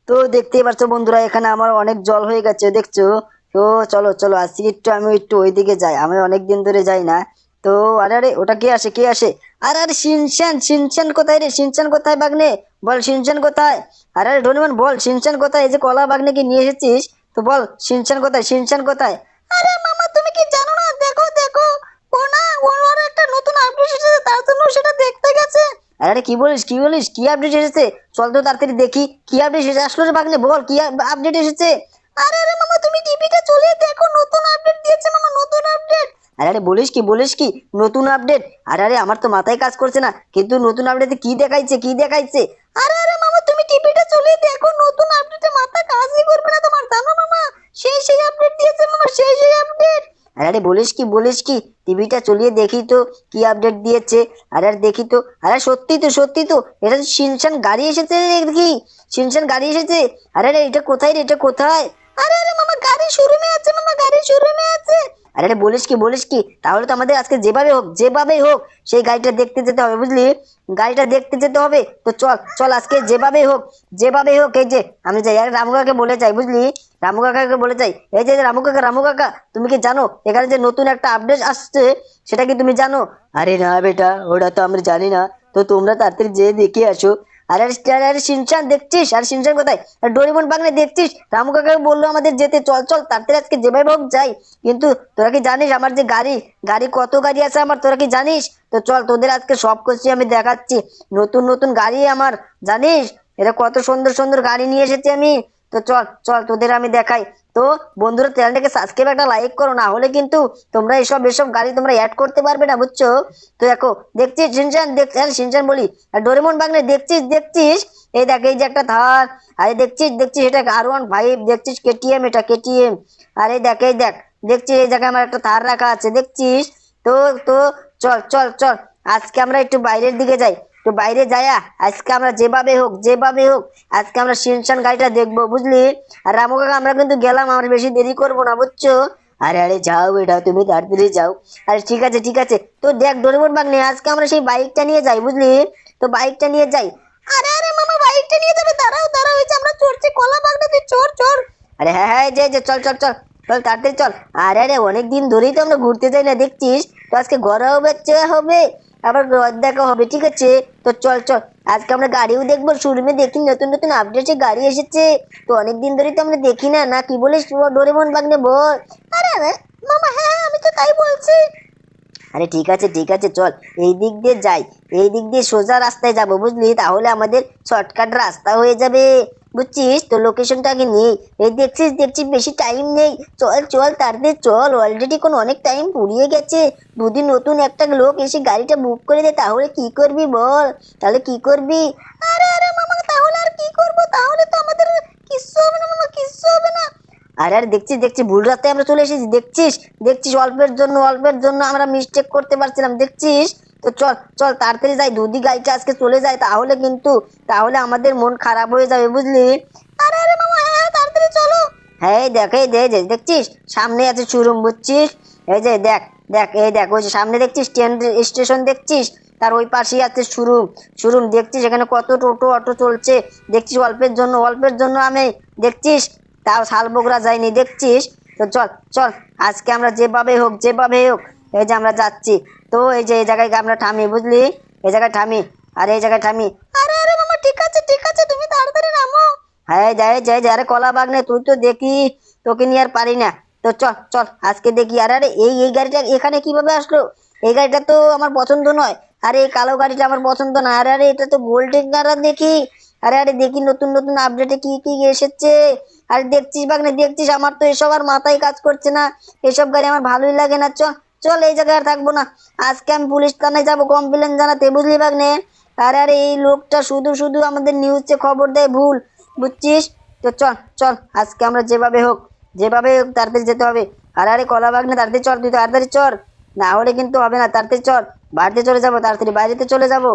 তো দেখতেই পাচ্ছ বন্ধুরা, এখানে আমার অনেক জল হয়ে গেছে দেখছো। তো চলো চলো আজকে একটু আমি একটু ওইদিকে যাই, আমি অনেকদিন ধরে যাই না। তো আরে আরে ওটা কে আসে কে আসে? আরে আরে শিনচান, শিনচান কোথায় রে? শিনচান কোথায় বাগনে? বল শিনচান কোথায়? আরে আরে ডোরেমন বল শিনচান কোথায়? এই যে কলা বাগনেকে নিয়ে এসেছিস, তো বল শিনচান কোথায়, শিনচান কোথায়? আরে মামা তুমি কি জানো না? দেখো দেখো, ও না ওর একটা নতুন আপডেট এসেছে, তার জন্য সেটা দেখতে গেছে। আরে আরে কি বলিস কি বলিস, কি আপডেট এসেছে? চল তো তাড়াতাড়ি দেখি কি আপডেট এসেছে। আসলে রে বাগনে বল কি আপডেট এসেছে? আরে আরে মামা তুমি টিভিটা চলে দেখো, নতুন আপডেট দিয়েছে মামা, নতুন আপডেট। আরে আরে বলিস কি নতুন আপডেট? আরে আরে আমার তো মাথায় কাজ করছে না, কিন্তু নতুন আপডেটে কি দেখাইছে কি দেখাইছে? আরে আরে মামা তুমি টিভিটা চলে দেখো, নতুন আপডেটে মাথা কাজই করবে না তোমার, জানো মামা? সেই আপডেট দিয়েছে মামা, সেই আপডেট। আরে আরে বলিস কি টিভিটা চলিয়ে দেখি তো কি আপডেট দিয়েছে। আরে আরে দেখি তো, আরে সত্যি তো এটা তো শিনচান গাড়ি এসেছে রে, দেখি শিনচান গাড়ি এসেছে। আরে আরে এটা কোথায় রে, এটা কোথায়? আরে আরে মামা গাড়ি শোরুমে আছে মামা, গাড়ি শোরুমে আছে। আরে আরে বলিস কি তাহলে তো আমাদের আজকে যেভাবেই হোক সেই গাড়িটা দেখতে যেতে হবে, বুঝলি? গাড়িটা দেখতে যেতে হবে, তো চল চল আজকে যেভাবেই হোক এই যে আমি যাই। আরে রামু কাকাকে বলে যাই, বুঝলি? রামু কাকাকে বলে যাই, এই যে রামু কাকা তুমি কি জানো এখানে যে নতুন একটা আপডেট আসছে, সেটা কি তুমি জানো? আরে না বেটা, ওটা তো আমরা জানি না, তো তোমরা তাড়াতাড়ি যেয়ে দেখে আসো। আরে আরে আরে শিনচান দেখছিস? আর শিনচান কোথায়? আর ডোরেমন বাগনে দেখছিস? রামু কাকা বললো আমাদের যেতে, চল চল তাড়াতাড়ি আজকে যেভাবে হোক যাই। কিন্তু তোরা কি জানিস আমার যে গাড়ি গাড়ি কত গাড়ি আছে আমার, তোরা কি জানিস? তো চল তোদের আজকে সব কিছু আমি দেখাচ্ছি, নতুন নতুন গাড়ি আমার, জানিস? এটা কত সুন্দর সুন্দর গাড়ি নিয়ে এসেছি আমি। তো চল চল তোদের আমি দেখাই। তো বন্ধুরা চ্যানেলটাকে সাবস্ক্রাইব একটা লাইক করো, না হলে কিন্তু তোমরা এসব গাড়ি তোমরা অ্যাড করতে পারবে না, বুঝছো? তো দেখো দেখছিস শিনচান, শিনচান বলি আর ডোরেমন বাগনে দেখছিস এই দেখ, এই যে একটা থার। আরে দেখছিস এটা R15, দেখছিস কেটিএম, এটা কেটিএম। আরে দেখ এই দেখ, দেখছিস এই জায়গায় আমার একটা থার রাখা আছে, দেখছিস? তো তো চল চল চল আজকে আমরা একটু বাইরের দিকে যাই, তো বাইরে যায়া আজকে আমরা যেভাবে হোক আজকে আমরা শিনচান গাড়িটা দেখবো, বুঝলি? আর রামু কাকা আমরা কিন্তু গেলাম, আমরা বেশি দেরি করবো না, বুঝছো? আরে আরে যাও বেটা, তুমি তাড়াতাড়ি যাও। আরে ঠিক আছে তো দেখ ডোরেমন বাগনে আজকে আমরা সেই বাইকটা নিয়ে যাই, বুঝলি? তো বাইকটা নিয়ে যাই। আরে আরে মামা বাইকটা নিয়ে যাবে, দাঁড়াও দাঁড়াও, এই যে আমরা চড়ছি কলা বাগনে, তুই চড়। আরে হ্যাঁ যে চল চল চল চল তাড়াতাড়ি চল। আরে আরে অনেকদিন ধরেই তো আমরা ঘুরতে যাই না, দেখছিস? তো আজকে ঘোরাও বেচে হবে, আবার রথ দেখা হবে, ঠিক আছে? তো চল চল আজকে আমরা গাড়িও দেখবো, শোরুমে দেখি নতুন নতুন আপডেটে গাড়ি এসেছে। তো অনেকদিন ধরেই তো আমরা দেখি না, না কি বলিস ডোরেমন বাগনে বল? আরে আরে মামা হ্যাঁ আমি তো তাই বলছি। আরে ঠিক আছে চল এই দিক দিয়ে যাই, এই দিক দিয়ে সোজা রাস্তায় যাব, বুঝলি? তাহলে আমাদের শর্টকাট রাস্তা হয়ে যাবে, বুঝছিস? তো লোকেশনটা আগে নেই। এই দেখছিস বেশি টাইম নেই, চল চল তাড়াতাড়ি চল, অলরেডি কোন অনেক টাইম পুড়িয়ে গেছে। দুদিন নতুন একটা লোক এসে গাড়িটা বুক করে দে, তাহলে কি করবি বল? তাহলে কি করবি? আরে আরে মামা তাহলে আর কি করব? তাহলে তো আমাদের কিচ্ছু হবে না মামা, কিচ্ছু হবে না। আরে আরে দেখছিস ভুল রাস্তায় আমরা চলে এসেছি, দেখছিস অল্পের জন্য আমরা মিস্টেক করতে পারছিলাম, দেখছিস? তো চল চল তাড়াতাড়ি যাই, দুদি গাড়িটা আজকে চলে যায়, তাহলে আমাদের মন খারাপ হয়ে যাবে, বুঝলি? আরে আরে মামা হ্যাঁ তাড়াতাড়ি চলো। হ্যাঁ এই দেখ দেখছিস সামনে আছে শোরুম, বুঝছিস? এই যে দেখ দেখ এই দেখ ওই যে সামনে দেখছিস ট্রেন স্টেশন, দেখছিস? তার ওই পাশেই আছে শোরুম দেখছিস? এখানে কত টোটো অটো চলছে, দেখছিস? অল্পের জন্য আমি, দেখছিস? তাও শালবগরা যায়নি, দেখছিস? তো চল চল আজকে আমরা যেভাবে হোক এই যে আমরা যাচ্ছি। তো এই যে এই জায়গায় আমরা থামি, বুঝলি? এই জায়গায় থামি, আর এই জায়গায় থামি। আরে আরে মামা ঠিক আছে তুমি তাড়াতাড়ি নামো। হ্যাঁ যাই আরে কলা বাগনে তুই তো দেখি, তোকে নিয়ে আর পারি না। তো চল চল আজকে দেখি। আরে আরে এই গাড়িটা এখানে কিভাবে আসলো? এই গাড়িটা তো আমার পছন্দ নয়। আরে এই কালো গাড়িটা আমার পছন্দ না। আরে আরে এটা তো গোল্ডেন কালার দেখি। আরে আরে দেখি নতুন নতুন আপডেটে কি কি এসেছে। আরে দেখছিস বাগনে দেখছিস, আমার তো এসব আর মাথায় কাজ করছে না, এসব গাড়ি আমার ভালোই লাগে না। চল চল এই জায়গায় আর থাকবো না, আজকে আমি পুলিশ থানায় যাবো কমপ্লেন জানাতে, বুঝলি বাগনে? আরে আরে এই লোকটা শুধু শুধু আমাদের নিউজে খবর দেয় ভুল, বুঝছিস? তো চল চল আজকে আমরা যেভাবে হোক তাড়াতাড়ি যেতে হবে। আরে আরে কলা বাগনে তাড়াতাড়ি চল, তুই তাড়াতাড়ি চল, না হলে কিন্তু হবে না, তাড়াতাড়ি চল, বাড়িতে চলে যাবো, তাড়াতাড়ি বাইরেতে চলে যাবো।